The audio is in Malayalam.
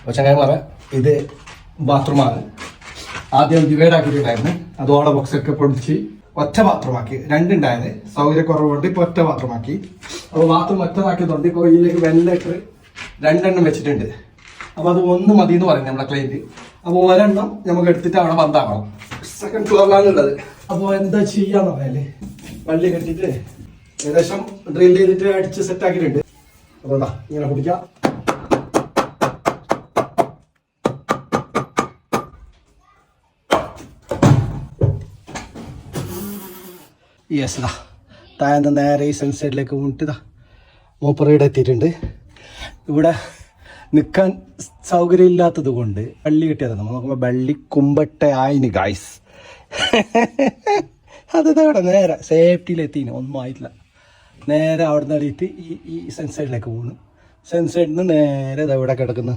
അപ്പോൾ ചങ്ങായിമാരെ ഇത് ബാത്റൂമാണ്. ആദ്യം ഡിവൈഡ് ആക്കിയിട്ടുണ്ടായിരുന്നു, അതോടെ ബോക്സൊക്കെ പൊടിച്ച് ഒറ്റ ബാത്റൂമാക്കി. രണ്ടുണ്ടായത് സൗകര്യക്കുറവുകൊണ്ട് ഇപ്പോൾ ഒറ്റ ബാത്റൂമാക്കി. അപ്പോൾ ബാത്റൂം ഒറ്റതാക്കിയതുകൊണ്ട് ഇപ്പോൾ ഇതിലേക്ക് വെന്റിലേറ്റർ 2 എണ്ണം വെച്ചിട്ടുണ്ട്. അപ്പോൾ അത് 1 മതി എന്ന് പറയും നമ്മളെ ക്ലൈൻറ്റ്. അപ്പോൾ ഒരെണ്ണം നമുക്ക് എടുത്തിട്ട് അവിടെ ബന്ധാക്കണം. സെക്കൻഡ് ഫ്ലോറിലാണ് ഉള്ളത്. അപ്പോൾ എന്താ ചെയ്യാന്ന് പറഞ്ഞാല് പള്ളി കെട്ടിയിട്ട് ഏകദേശം ഡ്രിൽ ചെയ്തിട്ട് അടിച്ച് സെറ്റ് ആക്കിയിട്ടുണ്ട്. അപ്പോൾ എന്താ ഇങ്ങനെ പിടിക്കാം. യെസ് ഇതാ താഴെ നേരെ ഈ സൺസൈഡിലേക്ക് വീണിട്ട് മൂപ്പറയുടെ എത്തിയിട്ടുണ്ട്. ഇവിടെ നിൽക്കാൻ സൗകര്യം ഇല്ലാത്തത് കൊണ്ട് പള്ളി കിട്ടിയതാണ്. നമ്മൾ നോക്കുമ്പോൾ പള്ളി കുമ്പട്ട ആയിന് ഗായ്സ്. ഇവിടെ നേരെ സേഫ്റ്റിയിലെത്തിന് ഒന്നും ആയിട്ടില്ല. നേരെ അവിടെ നിന്ന് എറിയിട്ട് ഈ സൺസൈഡിലേക്ക് പോകുന്നു. സൺസൈഡിൽ നിന്ന് നേരെ ഇവിടെ കിടക്കുന്നു.